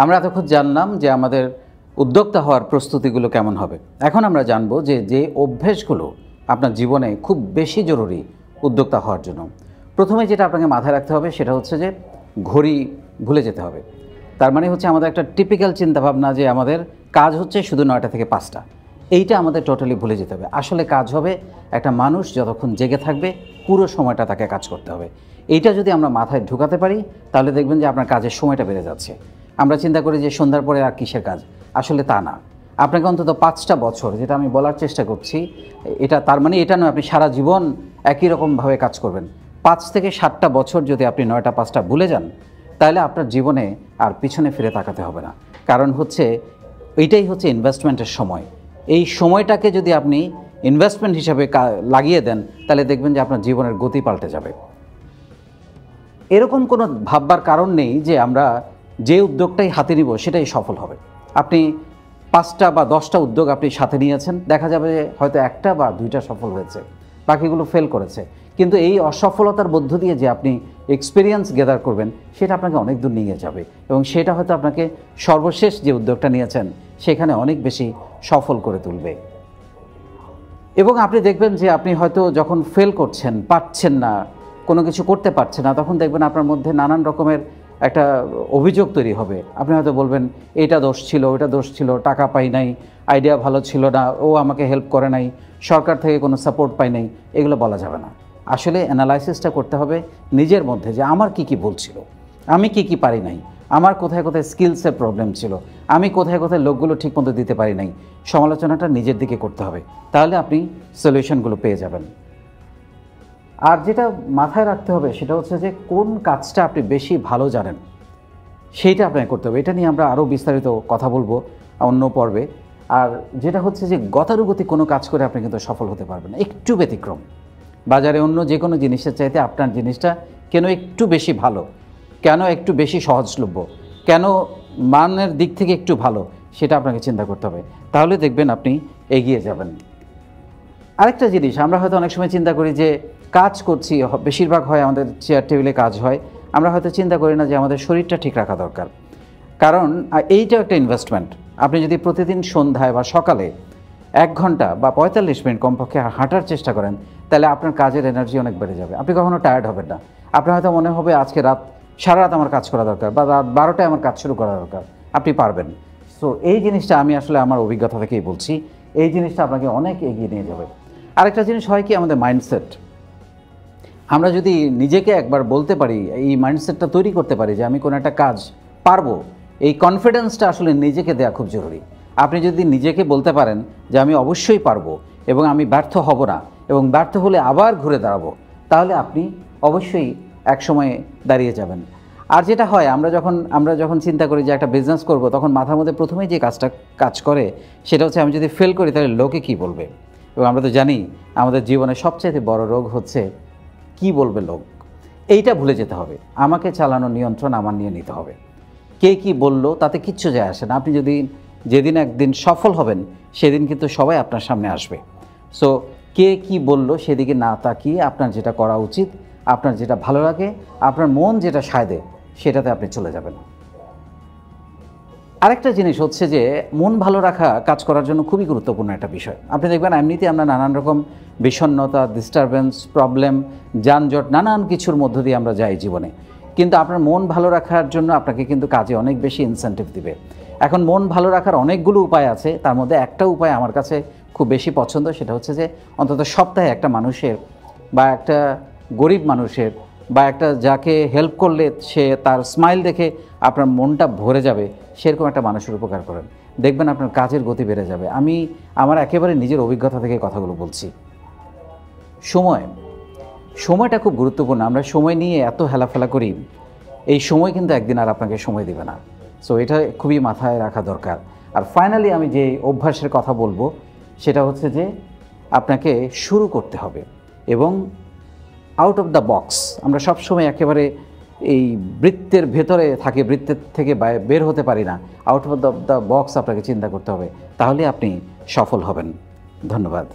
আমরা এতক্ষণ জানলাম যে আমাদের উদ্যোক্তা হওয়ার প্রস্তুতিগুলো কেমন হবে। এখন আমরা জানবো যে যে অভ্যেসগুলো আপনার জীবনে খুব বেশি জরুরি উদ্যোক্তা হওয়ার জন্য। প্রথমে যেটা আপনাকে মাথায় রাখতে হবে সেটা হচ্ছে যে ঘড়ি ভুলে যেতে হবে। তার মানে হচ্ছে আমাদের একটা টিপিক্যাল চিন্তাভাবনা যে আমাদের কাজ হচ্ছে শুধু 9টা থেকে 5টা, এইটা আমাদের টোটালি ভুলে যেতে হবে। আসলে কাজ হবে একটা মানুষ যতক্ষণ জেগে থাকবে পুরো সময়টা তাকে কাজ করতে হবে। এইটা যদি আমরা মাথায় ঢুকাতে পারি তাহলে দেখবেন যে আপনার কাজের সময়টা বেড়ে যাচ্ছে। আমরা চিন্তা করি যে সন্ধ্যার পরে আর কিসের কাজ, আসলে তা না। আপনাকে অন্তত 5টা বছর, যেটা আমি বলার চেষ্টা করছি, এটা তার মানে এটা নয় আপনি সারা জীবন একই রকমভাবে কাজ করবেন। 5 থেকে 7টা বছর যদি আপনি 9টা 5টা ভুলে যান তাহলে আপনার জীবনে আর পিছনে ফিরে তাকাতে হবে না। কারণ হচ্ছে এইটাই হচ্ছে ইনভেস্টমেন্টের সময়। এই সময়টাকে যদি আপনি ইনভেস্টমেন্ট হিসাবে লাগিয়ে দেন তাহলে দেখবেন যে আপনার জীবনের গতি পাল্টে যাবে। এরকম কোনো ভাববার কারণ নেই যে আমরা যে উদ্যোগটাই হাতে নিব সেটাই সফল হবে। আপনি 5টা বা 10টা উদ্যোগ আপনি সাথে নিয়েছেন, দেখা যাবে যে হয়তো 1টা বা 2টা সফল হয়েছে, বাকিগুলো ফেল করেছে। কিন্তু এই অসফলতার মধ্য দিয়ে যে আপনি এক্সপিরিয়েন্স গেদার করবেন সেটা আপনাকে অনেক দূর নিয়ে যাবে এবং সেটা হয়তো আপনাকে সর্বশেষ যে উদ্যোগটা নিয়েছেন সেখানে অনেক বেশি সফল করে তুলবে। এবং আপনি দেখবেন যে আপনি হয়তো যখন ফেল করছেন, পারছেন না, কোনো কিছু করতে পারছেন না, তখন দেখবেন আপনার মধ্যে নানান রকমের একটা অভিযোগ তৈরি হবে। আপনি হয়তো বলবেন এটা দোষ ছিল, ওটা দোষ ছিল, টাকা পাই নাই, আইডিয়া ভালো ছিল না, ও আমাকে হেল্প করে নাই, সরকার থেকে কোনো সাপোর্ট পাই নাই, এগুলো বলা যাবে না। আসলে অ্যানালাইসিসটা করতে হবে নিজের মধ্যে যে আমার কি বলছিল, আমি কি পারি নাই, আমার কোথায় কোথায় স্কিলসের প্রবলেম ছিল, আমি কোথায় কোথায় লোকগুলো ঠিকমতো দিতে পারি নাই। সমালোচনাটা নিজের দিকে করতে হবে, তাহলে আপনি সলিউশনগুলো পেয়ে যাবেন। আর যেটা মাথায় রাখতে হবে সেটা হচ্ছে যে কোন কাজটা আপনি বেশি ভালো জানেন সেইটা আপনাকে করতে হবে। এটা নিয়ে আমরা আরও বিস্তারিত কথা বলবো অন্য পর্বে। আর যেটা হচ্ছে যে গতানুগতিক কোনো কাজ করে আপনি কিন্তু সফল হতে পারবেন না। একটু ব্যতিক্রম, বাজারে অন্য যে কোনো জিনিসের চাইতে আপনার জিনিসটা কেন একটু বেশি ভালো, কেন একটু বেশি সহজলভ্য, কেন মানের দিক থেকে একটু ভালো, সেটা আপনাকে চিন্তা করতে হবে। তাহলে দেখবেন আপনি এগিয়ে যাবেন। আরেকটা জিনিস আমরা হয়তো অনেক সময় চিন্তা করি যে কাজ করছি, বেশিরভাগ হয় আমাদের চেয়ার টেবিলে কাজ হয়, আমরা হয়তো চিন্তা করি না যে আমাদের শরীরটা ঠিক রাখা দরকার। কারণ এইটাও একটা ইনভেস্টমেন্ট। আপনি যদি প্রতিদিন সন্ধ্যায় বা সকালে 1 ঘন্টা বা 45 মিনিট কমপক্ষে হাঁটার চেষ্টা করেন তাহলে আপনার কাজের এনার্জি অনেক বেড়ে যাবে। আপনি কখনো টায়ার্ড হবেন না। আপনার হয়তো মনে হবে আজকে সারা রাত আমার কাজ করা দরকার বা রাত 12টায় আমার কাজ শুরু করা দরকার, আপনি পারবেন। সো এই জিনিসটা আমি আসলে আমার অভিজ্ঞতা থেকেই বলছি, এই জিনিসটা আপনাকে অনেক এগিয়ে নিয়ে যাবে। আরেকটা জিনিস হয় কি, আমাদের মাইন্ডসেট। আমরা যদি নিজেকে একবার বলতে পারি, এই মাইন্ডসেটটা তৈরি করতে পারি যে আমি কোনো একটা কাজ পারবো, এই কনফিডেন্সটা আসলে নিজেকে দেওয়া খুব জরুরি। আপনি যদি নিজেকে বলতে পারেন যে আমি অবশ্যই পারবো এবং আমি ব্যর্থ হব না এবং ব্যর্থ হলে আবার ঘুরে দাঁড়াবো, তাহলে আপনি অবশ্যই এক সময়ে দাঁড়িয়ে যাবেন। আর যেটা হয় আমরা যখন চিন্তা করি যে একটা বিজনেস করব, তখন মাথার মধ্যে প্রথমেই যে কাজ করে সেটা হচ্ছে আমি যদি ফেল করি তাহলে লোকে কি বলবে। এবং আমরা তো জানি আমাদের জীবনের সবচেয়ে বড় রোগ হচ্ছে কি বলবে লোক। এইটা ভুলে যেতে হবে। আমাকে চালানোর নিয়ন্ত্রণ আমার নিয়ে নিতে হবে। কে কি বললো তাতে কিচ্ছু যায় আসে না। আপনি যদি যেদিন একদিন সফল হবেন সেদিন কিন্তু সবাই আপনার সামনে আসবে। সো কে কি বললো সেদিকে না তাকিয়ে আপনার যেটা করা উচিত, আপনার যেটা ভালো লাগে, আপনার মন যেটা সায় দেয় সেটাতে আপনি চলে যাবেন। আরেকটা জিনিস হচ্ছে যে মন ভালো রাখা কাজ করার জন্য খুবই গুরুত্বপূর্ণ একটা বিষয়। আপনি দেখবেন এমনিতে আমরা নানান রকম বিষণ্ণতা, ডিস্টারবেন্স, প্রবলেম, যানজট, নানান কিছুর মধ্য দিয়ে আমরা যাই জীবনে। কিন্তু আপনার মন ভালো রাখার জন্য আপনাকে কিন্তু কাজে অনেক বেশি ইনসেন্টিভ দিবে। এখন মন ভালো রাখার অনেকগুলো উপায় আছে, তার মধ্যে একটা উপায় আমার কাছে খুব বেশি পছন্দ, সেটা হচ্ছে যে অন্তত সপ্তাহে একটা মানুষের বা একটা গরিব মানুষের বা একটা যাকে হেল্প করলে সে তার স্মাইল দেখে আপনার মনটা ভরে যাবে সেরকম একটা মানুষের উপকার করেন, দেখবেন আপনার কাজের গতি বেড়ে যাবে। আমি আমার একেবারে নিজের অভিজ্ঞতা থেকে কথাগুলো বলছি। সময়টা খুব গুরুত্বপূর্ণ। আমরা সময় নিয়ে এত হেলাফেলা করি, এই সময় কিন্তু একদিন আর আপনাকে সময় দেবে না। সো এটা খুবই মাথায় রাখা দরকার। আর ফাইনালি আমি যে অভ্যাসের কথা বলবো সেটা হচ্ছে যে আপনাকে শুরু করতে হবে এবং আউট অফ দ্য বক্স। আমরা সবসময় একেবারে এই বৃত্তের ভেতরে থাকি, বৃত্তের থেকে বের হতে পারি না। আউট অফ দ্য বক্স আপনাকে চিন্তা করতে হবে, তাহলে আপনি সফল হবেন। ধন্যবাদ।